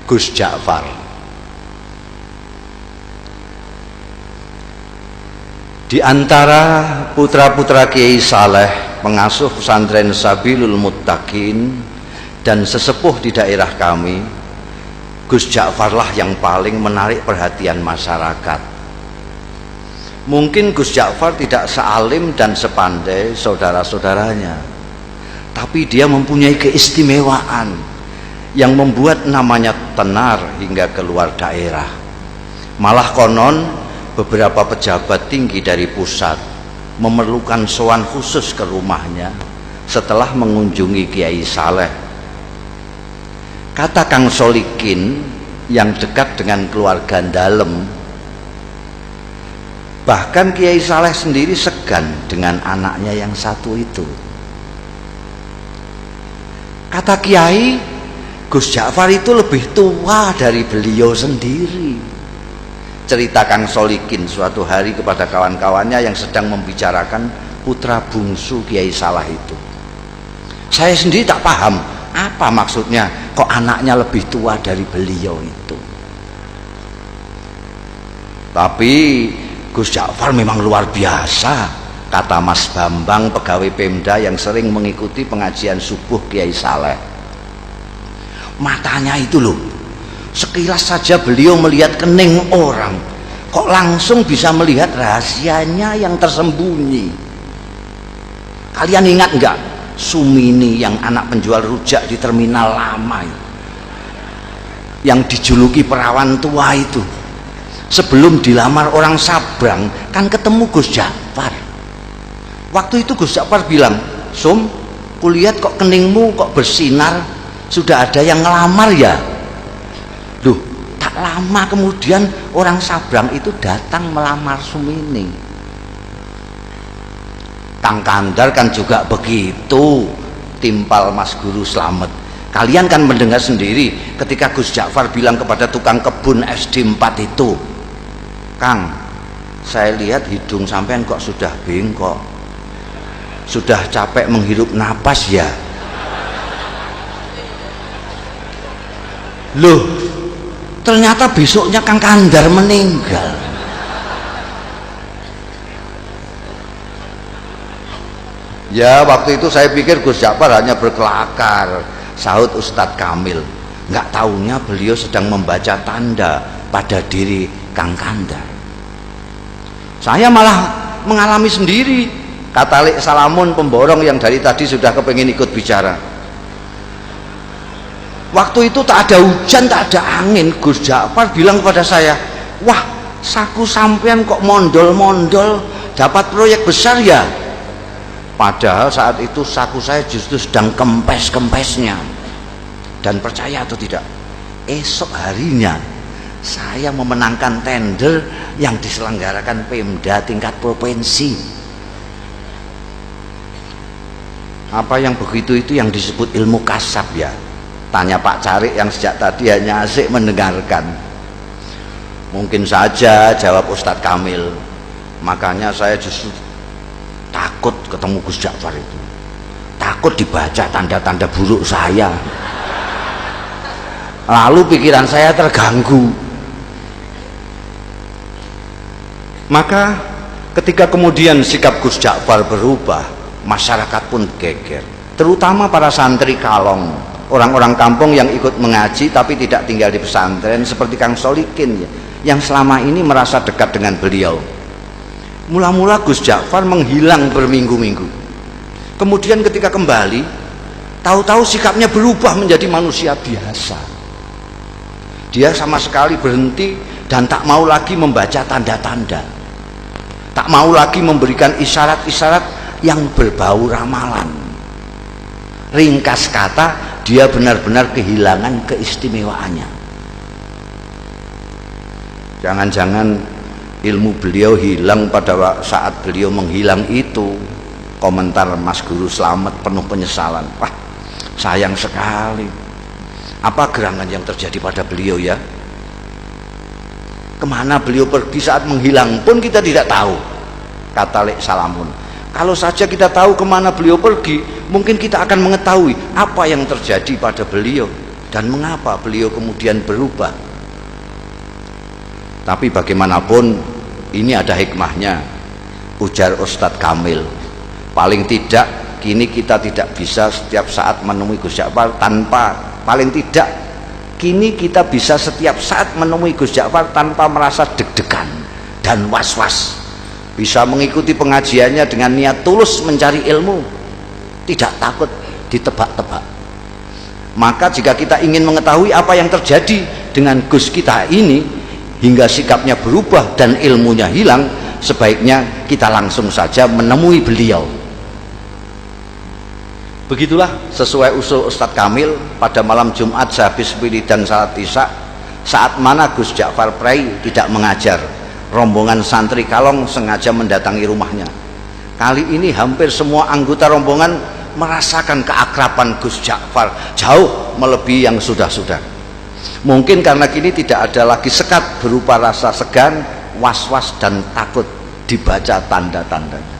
Gus Ja'far. Di antara putra-putra Kiai Saleh, pengasuh pesantren Sabilul Muttaqin dan sesepuh di daerah kami, Gus Ja'far lah yang paling menarik perhatian masyarakat. Mungkin Gus Ja'far tidak sealim dan sepandai saudara-saudaranya, tapi dia mempunyai keistimewaan yang membuat namanya tenar hingga keluar daerah. Malah konon beberapa pejabat tinggi dari pusat memerlukan sowan khusus ke rumahnya setelah mengunjungi Kiai Saleh. Kata Kang Solikin yang dekat dengan keluarga dalem, bahkan Kiai Saleh sendiri segan dengan anaknya yang satu itu. Kata Kiai, Gus Ja'far itu lebih tua dari beliau sendiri. Cerita Kang Solikin suatu hari kepada kawan-kawannya yang sedang membicarakan putra bungsu Kiai Saleh itu. Saya sendiri tak paham apa maksudnya kok anaknya lebih tua dari beliau itu. Tapi Gus Ja'far memang luar biasa, kata Mas Bambang, pegawai Pemda yang sering mengikuti pengajian subuh Kiai Saleh. Matanya itu loh, sekilas saja beliau melihat kening orang, kok langsung bisa melihat rahasianya yang tersembunyi. Kalian ingat enggak Sumini yang anak penjual rujak di terminal lama itu, yang dijuluki perawan tua itu? Sebelum dilamar orang Sabrang kan ketemu Gus Ja'far. Waktu itu Gus Ja'far bilang, "Sum, kulihat kok keningmu kok bersinar, sudah ada yang ngelamar ya?" Duh, tak lama kemudian orang Sabrang itu datang melamar Sumini. Kang Kandar kan juga begitu, timpal Mas Guru Slamet. Kalian kan mendengar sendiri ketika Gus Ja'far bilang kepada tukang kebun SD 4 itu, "Kang, saya lihat hidung sampean kok sudah bengkok, sudah capek menghirup napas ya?" Loh, ternyata besoknya Kang Kandar meninggal. Ya, waktu itu saya pikir Gus Ja'far hanya berkelakar, sahut Ustadz Kamil. Nggak taunya beliau sedang membaca tanda pada diri Kang Kandar. Saya malah mengalami sendiri, kata Lek Salamun pemborong yang dari tadi sudah kepengin ikut bicara. Waktu itu tak ada hujan, tak ada angin, Gus Ja'far bilang kepada saya, "Wah, saku sampean kok mondol-mondol, dapat proyek besar ya?" Padahal saat itu saku saya justru sedang kempes-kempesnya. Dan percaya atau tidak, esok harinya saya memenangkan tender yang diselenggarakan Pemda tingkat provinsi. Apa yang begitu itu yang disebut ilmu kasab ya? Tanya Pak Carik yang sejak tadi hanya asik mendengarkan. Mungkin saja, jawab Ustadz Kamil. Makanya saya justru takut ketemu Gus Ja'far itu, takut dibaca tanda-tanda buruk saya, lalu pikiran saya terganggu. Maka ketika kemudian sikap Gus Ja'far berubah, masyarakat pun geger, terutama para santri kalong, orang-orang kampung yang ikut mengaji tapi tidak tinggal di pesantren seperti Kang Solikin ya, yang selama ini merasa dekat dengan beliau. Mula-mula Gus Ja'far menghilang berminggu-minggu. Kemudian ketika kembali, tahu-tahu sikapnya berubah menjadi manusia biasa. Dia sama sekali berhenti dan tak mau lagi membaca tanda-tanda, tak mau lagi memberikan isyarat-isyarat yang berbau ramalan. Ringkas kata, dia benar-benar kehilangan keistimewaannya. Jangan-jangan ilmu beliau hilang pada saat beliau menghilang itu. Komentar Mas Guru Slamet penuh penyesalan. Wah, sayang sekali. Apa gerangan yang terjadi pada beliau ya? Kemana beliau pergi saat menghilang pun kita tidak tahu, kata Lek Salamun. Kalau saja kita tahu kemana beliau pergi, mungkin kita akan mengetahui apa yang terjadi pada beliau. dan mengapa beliau kemudian berubah. Tapi bagaimanapun ini ada hikmahnya, ujar Ustadz Kamil. Paling tidak kini kita tidak bisa setiap saat menemui Gus Ja'far paling tidak kini kita bisa setiap saat menemui Gus Ja'far tanpa merasa deg-degan dan was-was. Bisa mengikuti pengajiannya dengan niat tulus mencari ilmu, tidak takut ditebak-tebak. Maka jika kita ingin mengetahui apa yang terjadi dengan Gus kita ini hingga sikapnya berubah dan ilmunya hilang, sebaiknya kita langsung saja menemui beliau. Begitulah sesuai usul Ustadz Kamil pada malam Jumat sehabis wiridan salat Isya, saat mana Gus Ja'far Prai tidak mengajar, rombongan santri Kalong sengaja mendatangi rumahnya. Kali ini hampir semua anggota rombongan merasakan keakraban Gus Ja'far jauh melebihi yang sudah-sudah. Mungkin karena kini tidak ada lagi sekat berupa rasa segan, was-was dan takut dibaca tanda-tandanya.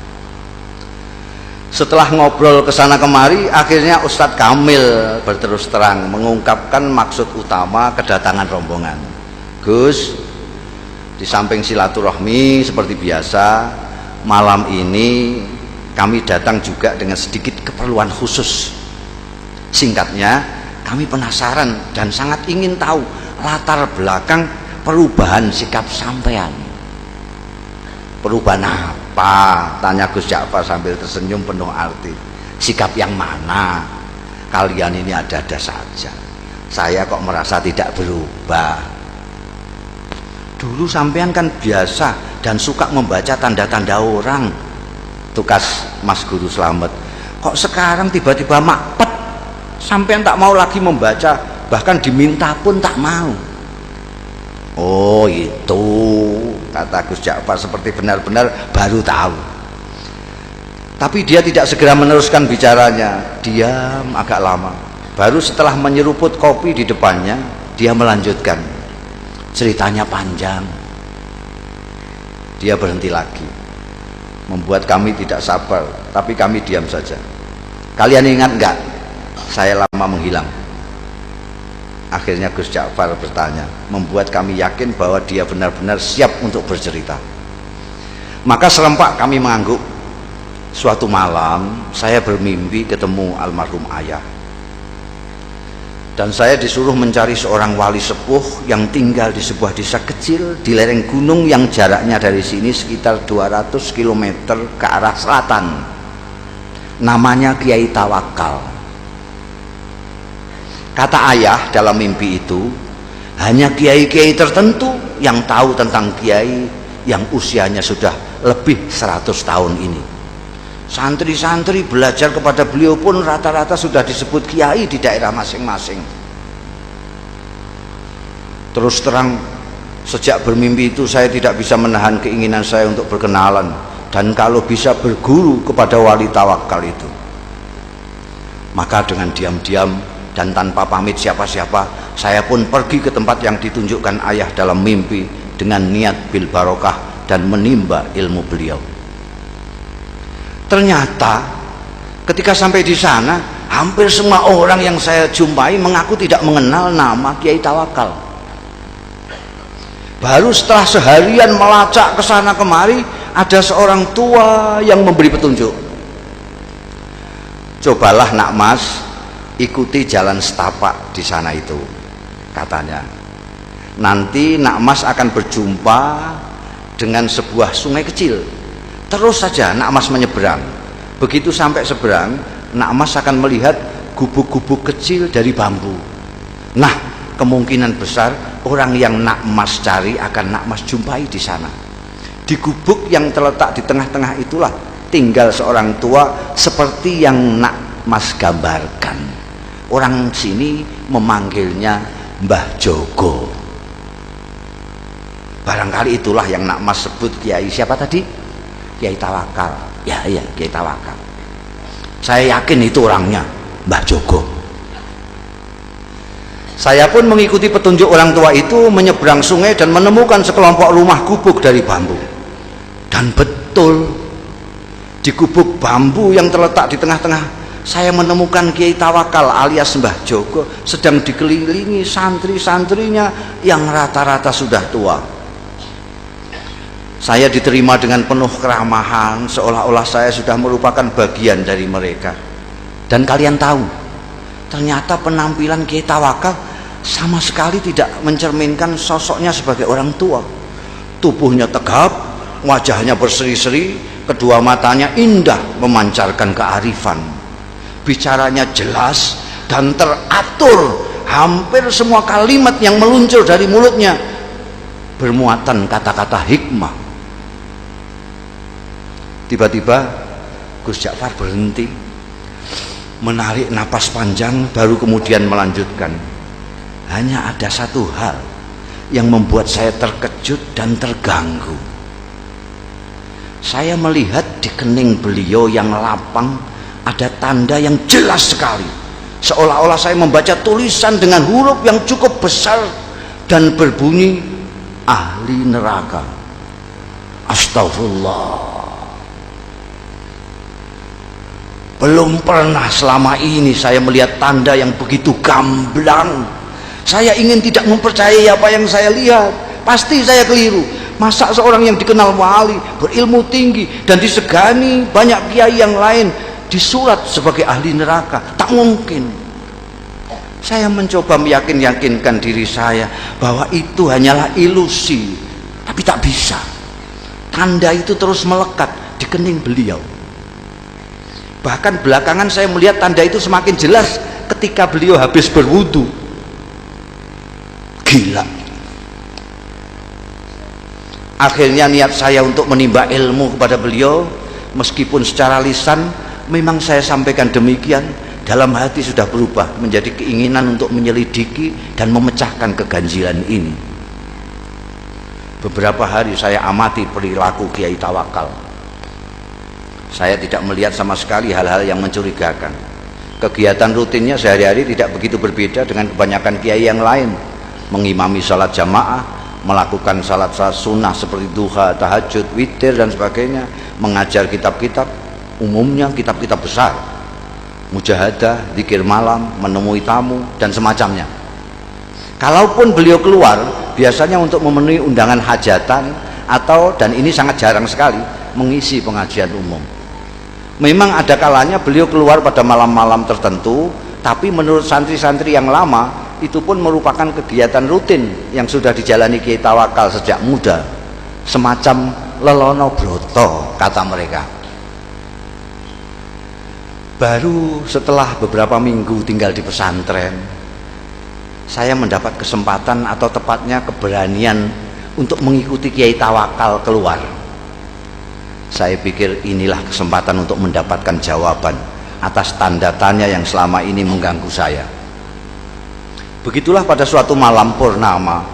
Setelah ngobrol kesana kemari, akhirnya Ustadz Kamil berterus terang mengungkapkan maksud utama kedatangan rombongan. Gus, di samping silaturahmi seperti biasa, malam ini kami datang juga dengan sedikit keperluan khusus. Singkatnya, kami penasaran dan sangat ingin tahu latar belakang perubahan sikap sampean. Perubahan apa? Tanya Gus Ja'far sambil tersenyum penuh arti. Sikap yang mana? Kalian ini ada-ada saja. Saya kok merasa tidak berubah. Dulu sampean kan biasa dan suka membaca tanda-tanda orang, tukas Mas Guru Slamet. Kok sekarang tiba-tiba makpet, sampean tak mau lagi membaca, bahkan diminta pun tak mau. Oh itu, kata Gus Ja'far seperti benar-benar baru tahu. Tapi dia tidak segera meneruskan bicaranya, diam agak lama. Baru setelah menyeruput kopi di depannya, dia melanjutkan. Ceritanya panjang. Dia berhenti lagi, membuat kami tidak sabar, tapi kami diam saja. Kalian ingat enggak, saya lama menghilang? Akhirnya Gus Ja'far bertanya, membuat kami yakin bahwa dia benar-benar siap untuk bercerita. Maka serempak kami mengangguk. Suatu malam saya bermimpi ketemu almarhum ayah, dan saya disuruh mencari seorang wali sepuh yang tinggal di sebuah desa kecil di lereng gunung yang jaraknya dari sini sekitar 200 km ke arah selatan. Namanya Kiai Tawakal. Kata ayah dalam mimpi itu, hanya kiai-kiai tertentu yang tahu tentang kiai yang usianya sudah lebih 100 tahun ini. Santri-santri belajar kepada beliau pun rata-rata sudah disebut kiai di daerah masing-masing. Terus terang, sejak bermimpi itu saya tidak bisa menahan keinginan saya untuk berkenalan dan kalau bisa berguru kepada wali tawakal itu. Maka dengan diam-diam dan tanpa pamit siapa-siapa, saya pun pergi ke tempat yang ditunjukkan ayah dalam mimpi dengan niat bil barokah dan menimba ilmu beliau. Ternyata ketika sampai di sana, hampir semua orang yang saya jumpai mengaku tidak mengenal nama Kiai Tawakal. Baru setelah seharian melacak ke sana kemari, ada seorang tua yang memberi petunjuk. Cobalah nak mas, ikuti jalan setapak di sana itu, katanya. Nanti nak mas akan berjumpa dengan sebuah sungai kecil. Terus saja nak mas menyeberang. Begitu sampai seberang, nak mas akan melihat gubuk-gubuk kecil dari bambu. Nah, kemungkinan besar orang yang nak mas cari akan nak mas jumpai di sana. Di gubuk yang terletak di tengah-tengah itulah tinggal seorang tua seperti yang nak mas gambarkan. Orang sini memanggilnya Mbah Jogo. Barangkali itulah yang nak mas sebut Kiai siapa tadi? Kiai Tawakal. Ya, Kiai Tawakal. Saya yakin itu orangnya, Mbah Jogo. Saya pun mengikuti petunjuk orang tua itu, menyeberang sungai dan menemukan sekelompok rumah gubuk dari bambu. Dan betul, di gubuk bambu yang terletak di tengah-tengah saya menemukan Kiai Tawakal alias Mbah Jogo sedang dikelilingi santri-santrinya yang rata-rata sudah tua. Saya diterima dengan penuh keramahan, seolah-olah saya sudah merupakan bagian dari mereka. Dan kalian tahu, ternyata penampilan Kiai Tawakal sama sekali tidak mencerminkan sosoknya sebagai orang tua. Tubuhnya tegap, wajahnya berseri-seri, kedua matanya indah memancarkan kearifan. Bicaranya jelas dan teratur, hampir semua kalimat yang meluncur dari mulutnya bermuatan kata-kata hikmah. Tiba-tiba Gus Ja'far berhenti, menarik napas panjang, baru kemudian melanjutkan. Hanya ada satu hal yang membuat saya terkejut dan terganggu. Saya melihat di kening beliau yang lapang ada tanda yang jelas sekali, seolah-olah saya membaca tulisan dengan huruf yang cukup besar dan berbunyi ahli neraka. Astagfirullah. Belum pernah selama ini saya melihat tanda yang begitu gamblang. Saya ingin tidak mempercayai apa yang saya lihat. Pasti saya keliru. Masa seorang yang dikenal wali, berilmu tinggi dan disegani banyak kiai yang lain disurat sebagai ahli neraka? Tak mungkin. Saya mencoba meyakinkan diri saya bahwa itu hanyalah ilusi, tapi tak bisa. Tanda itu terus melekat di kening beliau. Bahkan belakangan saya melihat tanda itu semakin jelas ketika beliau habis berwudu. Gila. Akhirnya niat saya untuk menimba ilmu kepada beliau, meskipun secara lisan memang saya sampaikan demikian, dalam hati sudah berubah menjadi keinginan untuk menyelidiki dan memecahkan keganjilan ini. Beberapa hari saya amati perilaku Kiai Tawakal. Saya tidak melihat sama sekali hal-hal yang mencurigakan. Kegiatan rutinnya sehari-hari tidak begitu berbeda dengan kebanyakan kiai yang lain. Mengimami salat jamaah, melakukan salat-salat sunnah seperti duha, tahajud, witir dan sebagainya, mengajar kitab-kitab, umumnya kitab-kitab besar, mujahadah, zikir malam, menemui tamu dan semacamnya. Kalaupun beliau keluar, biasanya untuk memenuhi undangan hajatan atau, dan ini sangat jarang sekali, mengisi pengajian umum. Memang ada kalanya beliau keluar pada malam-malam tertentu, tapi menurut santri-santri yang lama itu pun merupakan kegiatan rutin yang sudah dijalani Kiai Tawakal sejak muda, semacam lelono broto kata mereka. Baru setelah beberapa minggu tinggal di pesantren, saya mendapat kesempatan atau tepatnya keberanian untuk mengikuti Kiai Tawakal keluar. Saya pikir inilah kesempatan untuk mendapatkan jawaban atas tanda tanya yang selama ini mengganggu saya. Begitulah pada suatu malam purnama,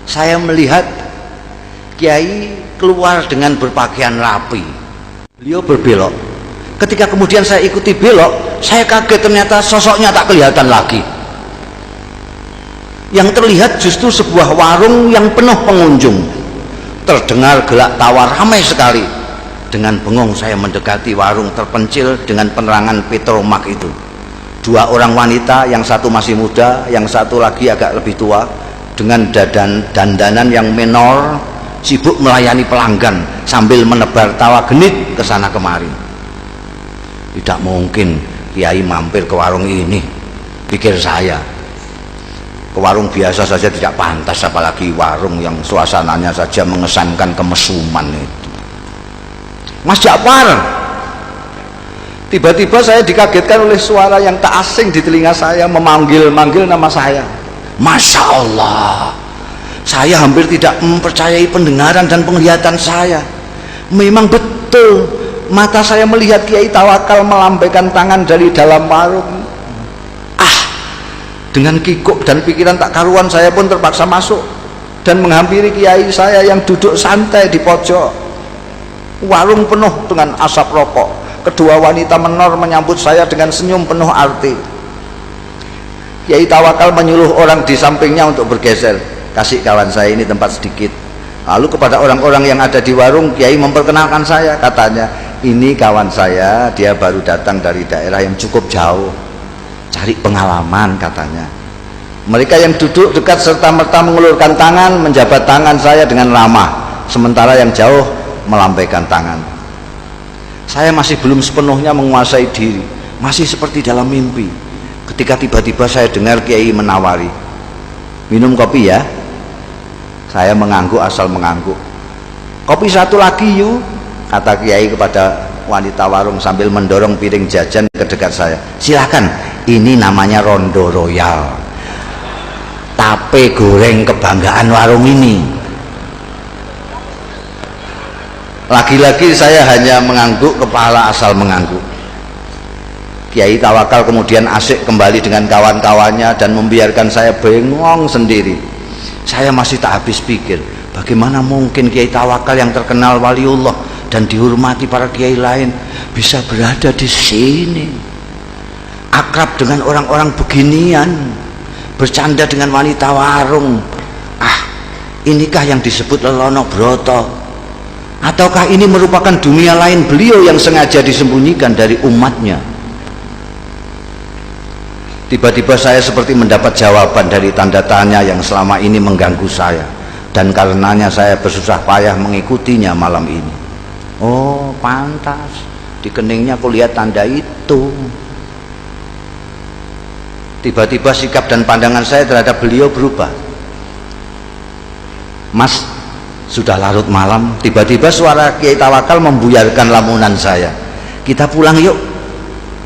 saya melihat Kiai keluar dengan berpakaian rapi. Beliau berbelok. Ketika kemudian saya ikuti belok, saya kaget, ternyata sosoknya tak kelihatan lagi. Yang terlihat justru sebuah warung yang penuh pengunjung. Terdengar gelak tawa ramai sekali. Dengan bengong saya mendekati warung terpencil dengan penerangan petromak itu. Dua orang wanita, yang satu masih muda, yang satu lagi agak lebih tua, dengan dandanan yang menor, sibuk melayani pelanggan sambil menebar tawa genit ke sana kemari. Tidak mungkin Kiai mampir ke warung ini, pikir saya. Ke warung biasa saja tidak pantas, apalagi warung yang suasananya saja mengesankan kemesuman itu. Mas Ja'far, tiba-tiba saya dikagetkan oleh suara yang tak asing di telinga saya, memanggil-manggil nama saya. Masya Allah, saya hampir tidak mempercayai pendengaran dan penglihatan saya. Memang betul, mata saya melihat Kiai Tawakal melambaikan tangan dari dalam warung. Dengan kikuk dan pikiran tak karuan, saya pun terpaksa masuk dan menghampiri Kiai saya yang duduk santai di pojok. Warung penuh dengan asap rokok. Kedua wanita menor menyambut saya dengan senyum penuh arti. Kiai Tawakal menyuruh orang di sampingnya untuk bergeser. Kasih kawan saya ini tempat sedikit. Lalu kepada orang-orang yang ada di warung, Kiai memperkenalkan saya. Katanya, ini kawan saya, dia baru datang dari daerah yang cukup jauh, cari pengalaman katanya. Mereka yang duduk dekat serta-merta mengulurkan tangan, menjabat tangan saya dengan ramah, sementara yang jauh melambaikan tangan. Saya masih belum sepenuhnya menguasai diri, masih seperti dalam mimpi, ketika tiba-tiba saya dengar Kiai menawari, minum kopi ya. Saya mengangguk asal mengangguk. Kopi satu lagi yuk, kata Kiai kepada wanita warung sambil mendorong piring jajan ke dekat saya. Silakan, ini namanya Rondo Royal, tape goreng kebanggaan warung ini. Lagi-lagi saya hanya mengangguk kepala asal mengangguk. Kiai Tawakal kemudian asik kembali dengan kawan-kawannya dan membiarkan saya bengong sendiri. Saya masih tak habis pikir, bagaimana mungkin Kiai Tawakal yang terkenal waliullah dan dihormati para kiai lain bisa berada di sini, akrab dengan orang-orang beginian, bercanda dengan wanita warung. Inikah yang disebut Lelono Broto? Ataukah ini merupakan dunia lain beliau yang sengaja disembunyikan dari umatnya? Tiba-tiba saya seperti mendapat jawaban dari tanda tanya yang selama ini mengganggu saya, dan karenanya saya bersusah payah mengikutinya malam ini. Oh, pantas di keningnya aku lihat tanda itu. Tiba-tiba sikap dan pandangan saya terhadap beliau berubah. Mas, sudah larut malam. Tiba-tiba suara Kiai Tawakal membuyarkan lamunan saya. Kita pulang yuk.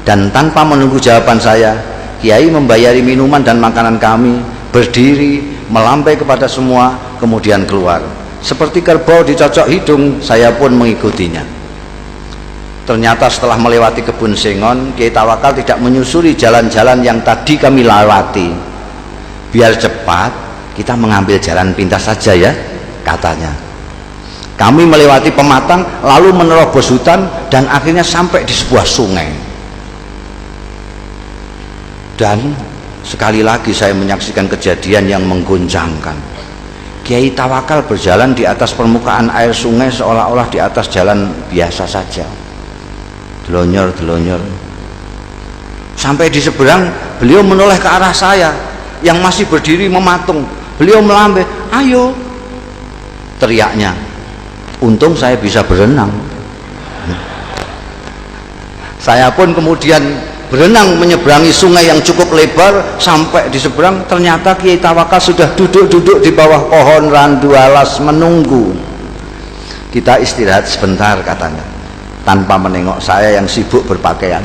Dan tanpa menunggu jawaban saya, Kiai membayari minuman dan makanan kami, berdiri, melampai kepada semua, kemudian keluar. Seperti kerbau dicocok hidung, saya pun mengikutinya. Ternyata setelah melewati kebun sengon, Kiai Tawakal tidak menyusuri jalan-jalan yang tadi kami lewati. Biar cepat, kita mengambil jalan pintas saja ya, katanya. Kami melewati pematang, lalu menerobos hutan, dan akhirnya sampai di sebuah sungai. Dan sekali lagi saya menyaksikan kejadian yang menggoncangkan. Kiai Tawakal berjalan di atas permukaan air sungai seolah-olah di atas jalan biasa saja. Delonyor-delonyor. Sampai di seberang, beliau menoleh ke arah saya yang masih berdiri mematung. Beliau melambai, ayo, teriaknya. Untung saya bisa berenang. Saya pun kemudian berenang menyeberangi sungai yang cukup lebar. Sampai di seberang, ternyata Kiai Tawakal sudah duduk-duduk di bawah pohon randu alas menunggu. Kita istirahat sebentar, katanya, tanpa menengok saya yang sibuk berpakaian.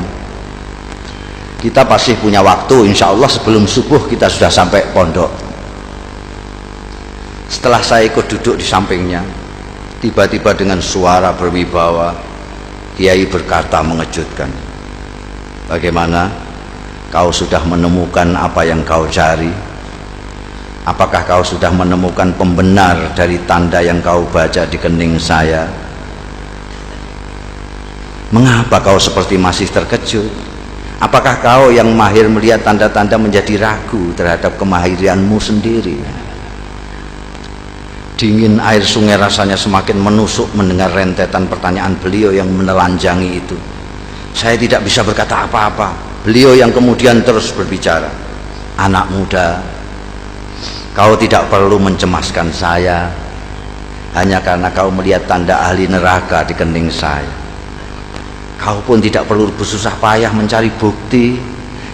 Kita pasti punya waktu, insya Allah sebelum subuh kita sudah sampai pondok. Setelah saya ikut duduk di sampingnya, tiba-tiba dengan suara berwibawa, Kiai berkata mengejutkan, bagaimana? Kau sudah menemukan apa yang kau cari? Apakah kau sudah menemukan pembenar dari tanda yang kau baca di kening saya? Mengapa kau seperti masih terkejut? Apakah kau yang mahir melihat tanda-tanda menjadi ragu terhadap kemahiranmu sendiri? Dingin air sungai rasanya semakin menusuk mendengar rentetan pertanyaan beliau yang menelanjangi itu. Saya tidak bisa berkata apa-apa. Beliau yang kemudian terus berbicara, anak muda, kau tidak perlu mencemaskan saya hanya karena kau melihat tanda ahli neraka di kening saya. Kau pun tidak perlu bersusah payah mencari bukti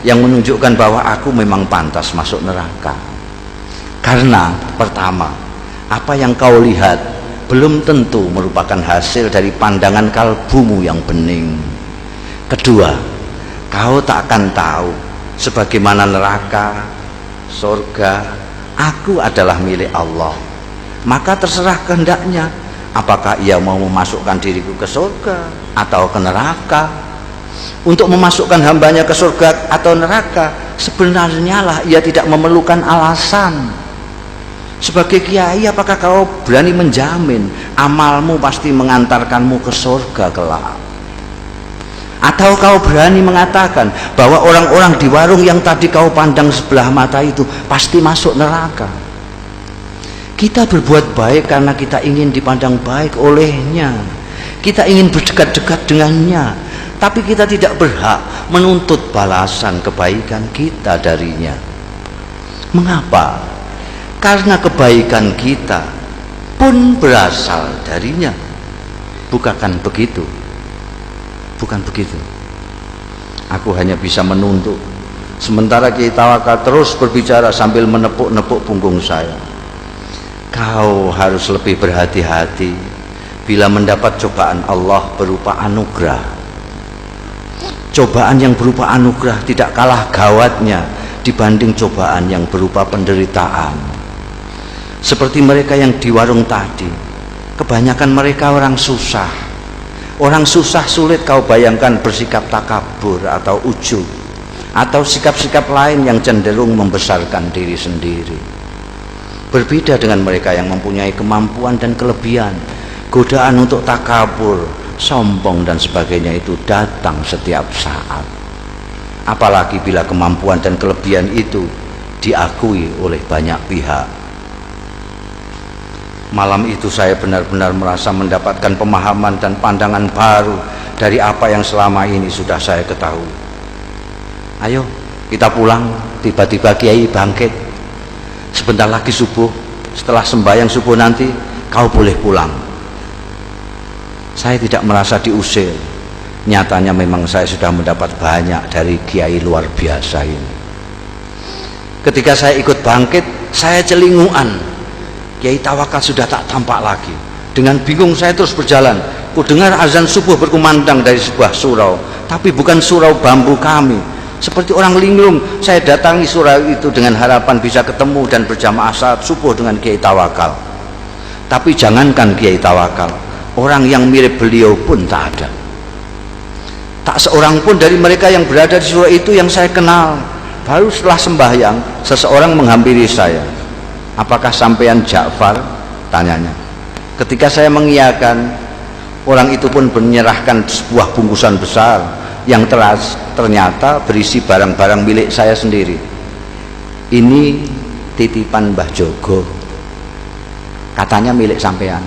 yang menunjukkan bahwa aku memang pantas masuk neraka. Karena pertama, apa yang kau lihat belum tentu merupakan hasil dari pandangan kalbumu yang bening. Kedua, kau tak akan tahu sebagaimana neraka, surga, aku adalah milik Allah. Maka terserah kehendaknya, apakah ia mau memasukkan diriku ke surga atau ke neraka. Untuk memasukkan hambanya ke surga atau neraka, sebenarnya lah ia tidak memerlukan alasan. Sebagai kiai, apakah kau berani menjamin amalmu pasti mengantarkanmu ke surga kelak? Atau kau berani mengatakan bahwa orang-orang di warung yang tadi kau pandang sebelah mata itu pasti masuk neraka? Kita berbuat baik karena kita ingin dipandang baik olehnya. kita ingin berdekat-dekat dengannya, tapi kita tidak berhak menuntut balasan kebaikan kita darinya. Mengapa? Karena kebaikan kita pun berasal darinya. Bukan begitu? Bukan begitu. Aku hanya bisa menuntut, sementara Kiai Tawakal terus berbicara sambil menepuk-nepuk punggung saya. Kau harus lebih berhati-hati bila mendapat cobaan Allah berupa anugerah. Cobaan yang berupa anugerah tidak kalah gawatnya dibanding cobaan yang berupa penderitaan. Seperti mereka yang di warung tadi, kebanyakan mereka orang susah. Orang susah sulit kau bayangkan bersikap takabur atau ujub, atau sikap-sikap lain yang cenderung membesarkan diri sendiri. Berbeda dengan mereka yang mempunyai kemampuan dan kelebihan. Godaan untuk takabur, sombong dan sebagainya itu datang setiap saat. Apalagi bila kemampuan dan kelebihan itu diakui oleh banyak pihak. Malam itu saya benar-benar merasa mendapatkan pemahaman dan pandangan baru dari apa yang selama ini sudah saya ketahui. Ayo kita pulang. Tiba-tiba Kiai bangkit. Sebentar lagi subuh, setelah sembahyang subuh nanti kau boleh pulang. Saya tidak merasa diusir. Nyatanya memang saya sudah mendapat banyak dari Kiai luar biasa ini. Ketika saya ikut bangkit, saya celinguan. Kiai Tawakal sudah tak tampak lagi. Dengan bingung saya terus berjalan. Ku dengar azan subuh berkumandang dari sebuah surau, tapi bukan surau bambu kami. Seperti orang linglung, saya datangi surau itu dengan harapan bisa ketemu dan berjamaah saat subuh dengan Kiai Tawakal. Tapi jangankan Kiai Tawakal, orang yang mirip beliau pun tak ada. Tak seorang pun dari mereka yang berada di surau itu yang saya kenal. Baru setelah sembahyang, seseorang menghampiri saya. Apakah sampean Ja'far? Tanyanya. Ketika saya mengiyakan, orang itu pun menyerahkan sebuah bungkusan besar yang ternyata berisi barang-barang milik saya sendiri. Ini titipan Mbah Jogo, katanya milik sampean.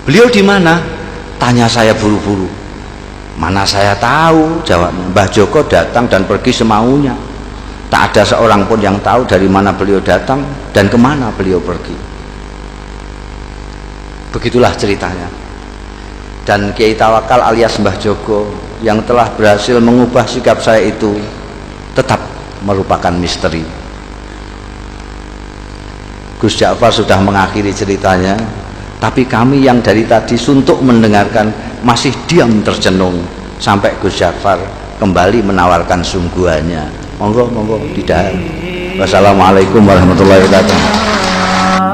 Beliau di mana? Tanya saya buru-buru. Mana saya tahu, jawabnya. Mbah Jogo datang dan pergi semaunya. Tak ada seorang pun yang tahu dari mana beliau datang dan kemana beliau pergi. Begitulah ceritanya. Dan Kiai Tawakal alias Mbah Jogo yang telah berhasil mengubah sikap saya itu tetap merupakan misteri. Gus Ja'far sudah mengakhiri ceritanya, tapi kami yang dari tadi suntuk mendengarkan masih diam tercenung sampai Gus Ja'far kembali menawarkan sungguhannya. Monggo, monggo, tidak. Wassalamualaikum warahmatullahi wabarakatuh.